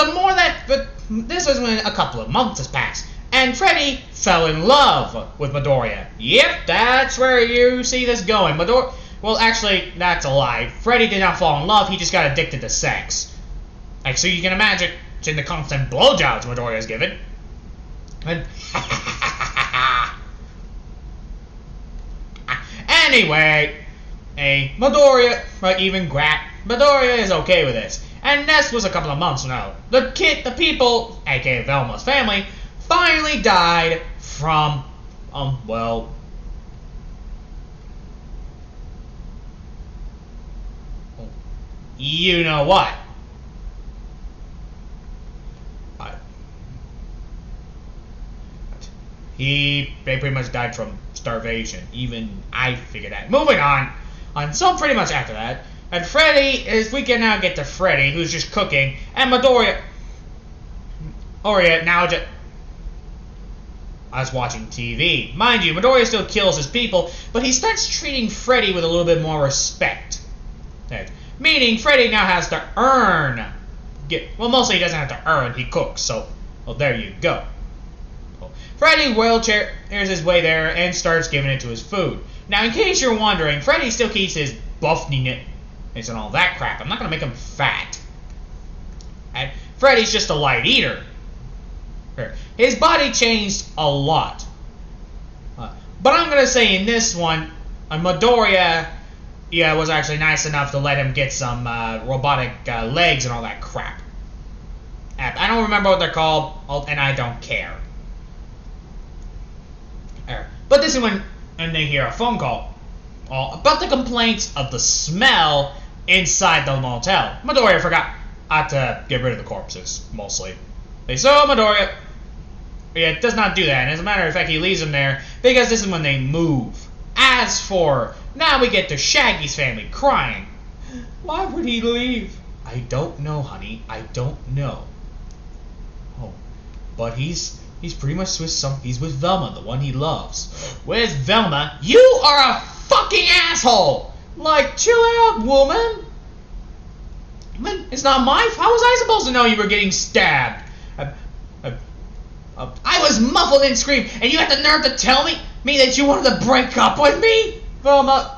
this was when a couple of months has passed. And Freddy fell in love with Midoriya. Yep, that's where you see this going. Well, actually, that's a lie. Freddy did not fall in love, he just got addicted to sex. Like, so you can imagine the constant blowjobs Midoriya's given. And anyway, Midoriya is okay with this. And this was a couple of months now. The people, aka Velma's family, finally died from, well, you know what. They pretty much died from starvation. Even I figured that. Moving on. So pretty much after that, and we can now get to Freddy, who's just cooking, and Midoriya now just I was watching TV. Mind you, Midoriya still kills his people, but he starts treating Freddy with a little bit more respect. Meaning, Freddy now has to earn. Well, mostly he doesn't have to earn, he cooks, so, well, there you go. Freddy wheelchairs his way there and starts giving it to his food. Now, in case you're wondering, Freddy still keeps his buffness and all that crap. I'm not going to make him fat. And Freddy's just a light eater. His body changed a lot. But I'm going to say in this one, Midoriya was actually nice enough to let him get some robotic legs and all that crap. I don't remember what they're called, and I don't care. But this is when they hear a phone call about the complaints of the smell inside the motel. Midoriya forgot to get rid of the corpses, mostly. So Midoriya does not do that, and as a matter of fact, he leaves them there because this is when they move. As for, now we get to Shaggy's family crying. Why would he leave? I don't know, honey. I don't know. Oh, but he's pretty much he's with Velma, the one he loves. With Velma, you are a fucking asshole! Like, chill out, woman! Man, it's not my fault. How was I supposed to know you were getting stabbed? I was muffled and screamed, and you had the nerve to tell me that you wanted to break up with me? Velma,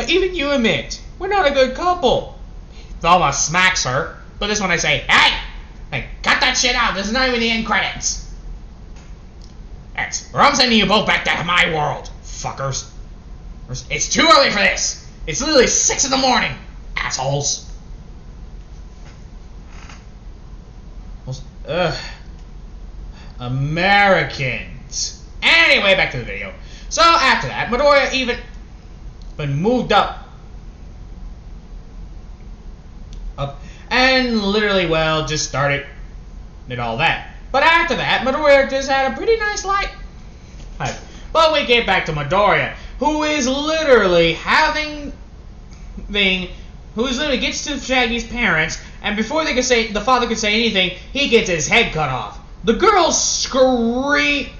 even you admit, we're not a good couple. Velma smacks her, but this one I say, hey, cut that shit out. This is not even the end credits. Or I'm sending you both back to my world, fuckers. It's too early for this. It's literally 6 in the morning, assholes. Americans. Anyway, back to the video. So after that, Midoriya even moved up, and literally, well, just started did all that. But after that, Midoriya just had a pretty nice life. But we get back to Midoriya, who is literally gets to Shaggy's parents, and before the father could say anything, he gets his head cut off. The girl screams,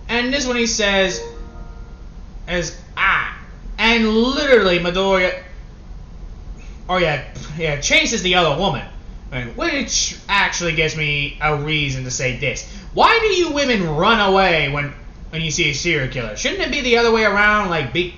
and this one he says, and literally Midoriya, chases the other woman, which actually gives me a reason to say this. Why do you women run away when you see a serial killer? Shouldn't it be the other way around, like be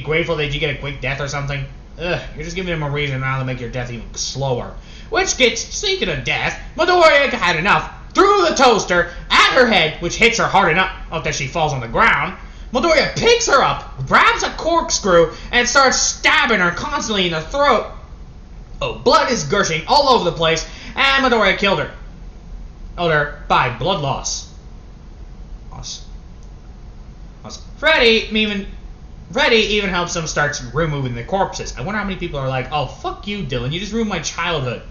grateful that you get a quick death or something? Ugh, you're just giving them a reason now to make your death even slower. Which gets, speaking of death, Midoriya had enough, threw the toaster at her head, which hits her hard enough that she falls on the ground. Midoriya picks her up, grabs a corkscrew, and starts stabbing her constantly in the throat. Oh, blood is gushing all over the place, and Midoriya killed her. Killed her by blood loss. Freddy even helps them start removing the corpses. I wonder how many people are like, oh, fuck you, Dylan, you just ruined my childhood.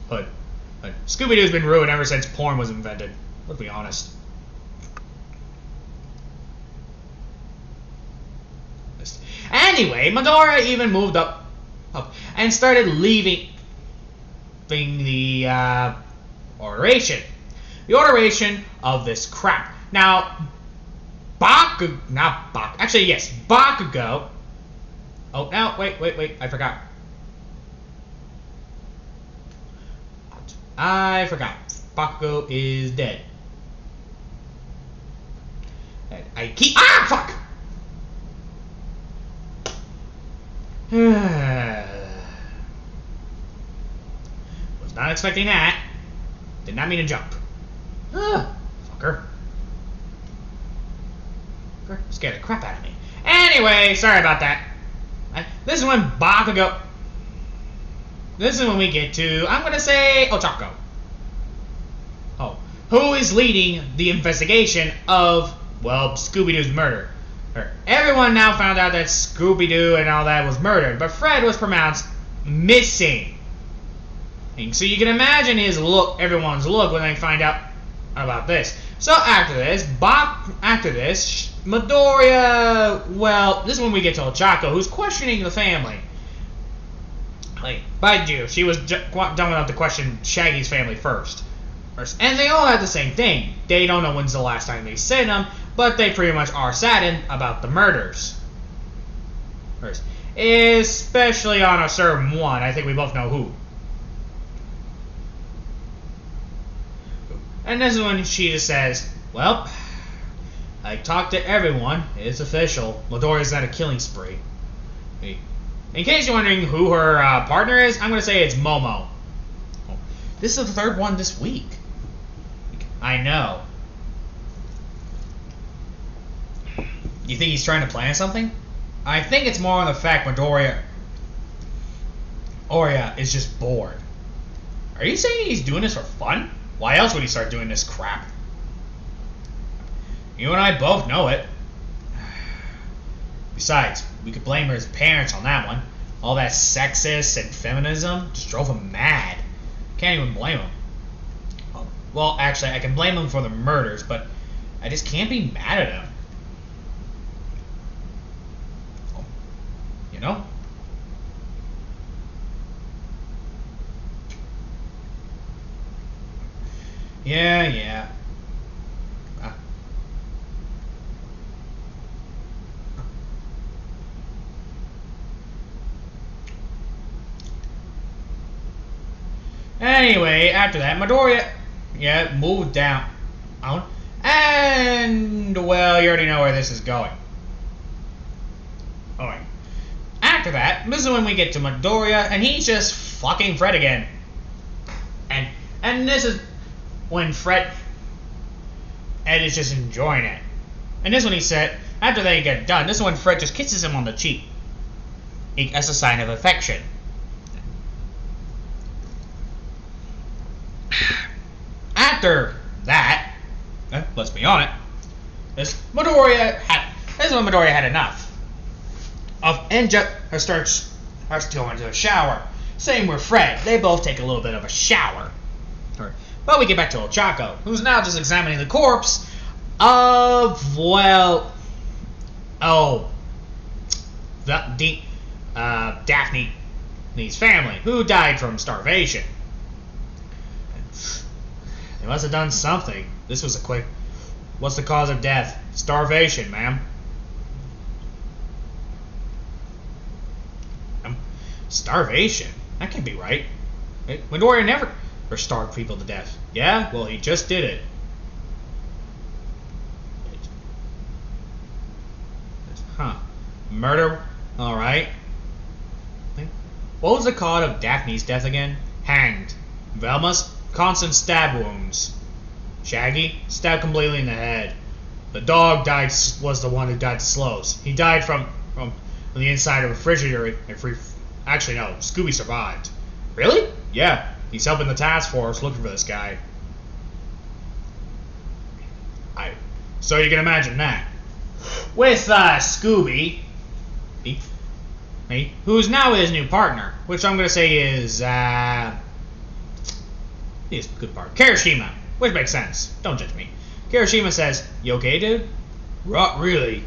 But Scooby-Doo's been ruined ever since porn was invented. Let's be honest. Anyway, Midoriya even moved up and started leaving the oration. The oration of this crap. Now, Bakugo. Oh, no, wait, I forgot. Bakugo is dead. Fuck! expecting that. Did not mean to jump. Fucker. Scared the crap out of me. Anyway, sorry about that. This is when Bakugo... This is when we get to, I'm gonna say, Ochako. Oh. Who is leading the investigation of, well, Scooby-Doo's murder. Everyone now found out that Scooby-Doo and all that was murdered, but Fred was pronounced missing. And so you can imagine his look, everyone's look, when they find out about this. So after this, Midoriya, well, this is when we get to Ochako, who's questioning the family. Like, by June, she was dumb enough to question Shaggy's family first. And they all had the same thing. They don't know when's the last time they seen them, but they pretty much are saddened about the murders. Especially on a certain one. I think we both know who. And this is when she just says, well, I talked to everyone. It's official. Midoriya's had a killing spree. In case you're wondering who her partner is, I'm going to say it's Momo. This is the third one this week. I know. You think he's trying to plan something? I think it's more on the fact Midoriya is just bored. Are you saying he's doing this for fun? Why else would he start doing this crap? You and I both know it. Besides, we could blame his parents on that one. All that sexist and feminism just drove him mad. Can't even blame him. Well, actually, I can blame him for the murders, but I just can't be mad at him. You know? Yeah. Anyway, after that, Midoriya, moved down. And, well, you already know where this is going. Alright. After that, this is when we get to Midoriya, and he's just fucking Fred again. And this is when Ed is just enjoying it. And this one he said, after they get done, this is when Fred just kisses him on the cheek. As a sign of affection. After that, let's be on it, this is when Midoriya had enough of her starts to go into a shower. Same with Fred. They both take a little bit of a shower. But we get back to Ochako, who's now just examining the corpse of, Daphne's family, who died from starvation. They must have done something. This was a quick... What's the cause of death? Starvation, ma'am. Starvation? That can't be right. Midoriya never starved people to death. Yeah? Well, he just did it. Murder? Alright. What was the cause of Daphne's death again? Hanged. Velma's? Constant stab wounds. Shaggy? Stabbed completely in the head. The dog was the one who died the slowest. He died from the inside of a refrigerator. Actually, no. Scooby survived. Really? Yeah. He's helping the task force looking for this guy. So you can imagine that. With Scooby, who's now his new partner, which I'm going to say is, he's a good part. Kirishima, which makes sense. Don't judge me. Kirishima says, "You okay, dude?" "Not really.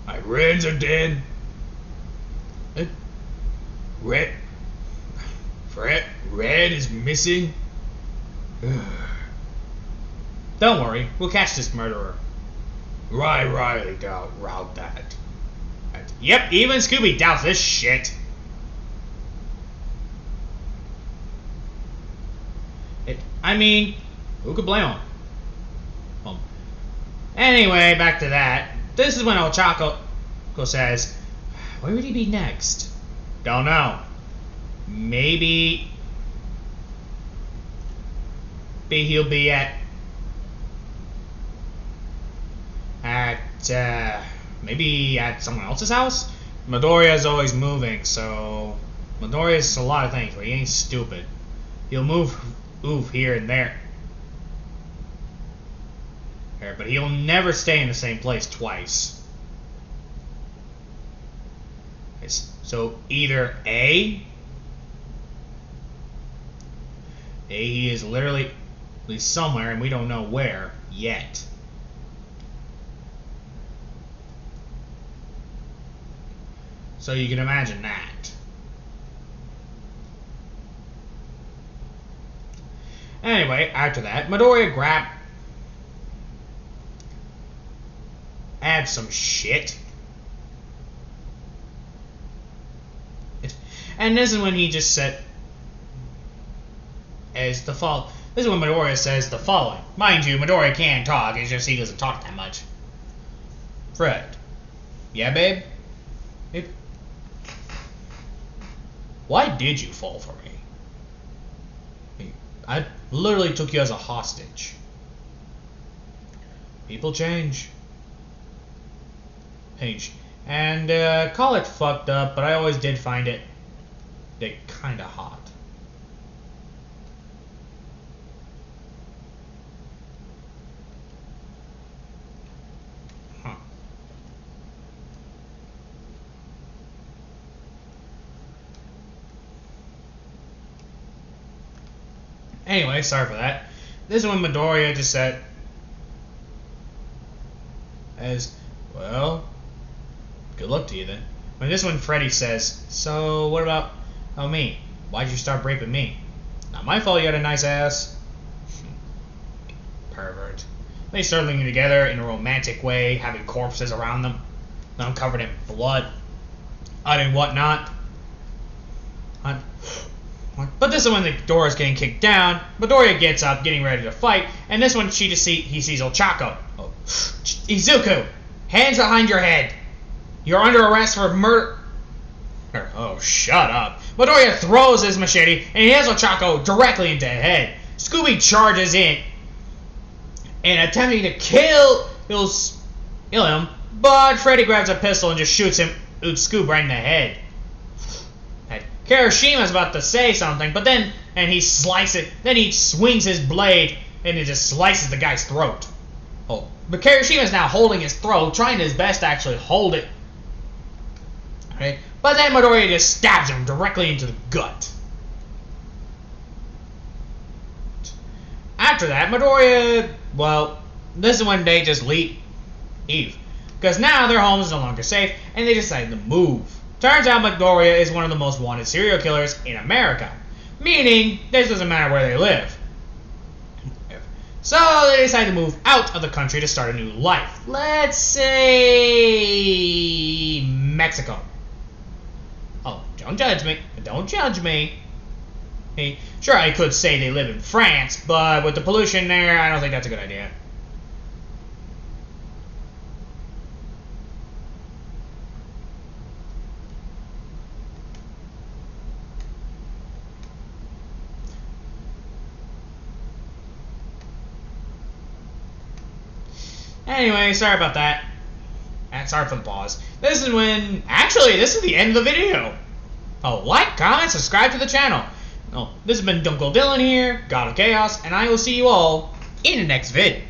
My friends are dead. Red is missing. Don't worry, we'll catch this murderer." Riley doubt that. Yep, even Scooby doubts this shit. Who could blame him? Anyway, back to that. This is when Ochako says, where would he be next? Don't know. Maybe he'll be at maybe at someone else's house. Midoriya's always moving, so Midoriya's a lot of things, but he ain't stupid. He'll move here and there. But he'll never stay in the same place twice. So either A, he is literally somewhere and we don't know where yet. So you can imagine that. Anyway, after that, Midoriya add some shit. And this is when he just said This is when Midoriya says the following. Mind you, Midoriya can talk, it's just he doesn't talk that much. Fred. Yeah, babe? Why did you fall for me? I literally took you as a hostage. People change. And call it fucked up, but I always did find it kinda hot. Huh. Anyway, sorry for that. This is when Midoriya just said, well, good luck to you then. When this one Freddy says, so what about me? Why'd you start raping me? Not my fault you had a nice ass. Pervert. They start living together in a romantic way, having corpses around them. I'm covered in blood. And whatnot. But this is when the door is getting kicked down. Midoriya gets up, getting ready to fight, and this one he sees Ochako. Oh. Izuku, hands behind your head. You're under arrest for murder. Oh, shut up. Midoriya throws his machete and he hits Ochako directly into the head. Scooby charges in and attempting to kill him, but Freddy grabs a pistol and just shoots Scoob right in the head. Kirishima's about to say something, but then he swings his blade and it just slices the guy's throat. Oh, but Kirishima's now holding his throat, trying his best to actually hold it. Okay, but then Midoriya just stabs him directly into the gut. After that, Midoriya, this is when they just leave. Because now their home is no longer safe, and they decide to move. Turns out Midoriya is one of the most wanted serial killers in America. Meaning, this doesn't matter where they live. So they decide to move out of the country to start a new life. Let's say Mexico. Oh, don't judge me. Don't judge me. Hey, sure, I could say they live in France, but with the pollution there, I don't think that's a good idea. Anyway, sorry about that. And sorry for the pause. This is the end of the video. Oh, like, comment, subscribe to the channel. Oh, this has been Dunkle Dylan here, God of Chaos, and I will see you all in the next vid.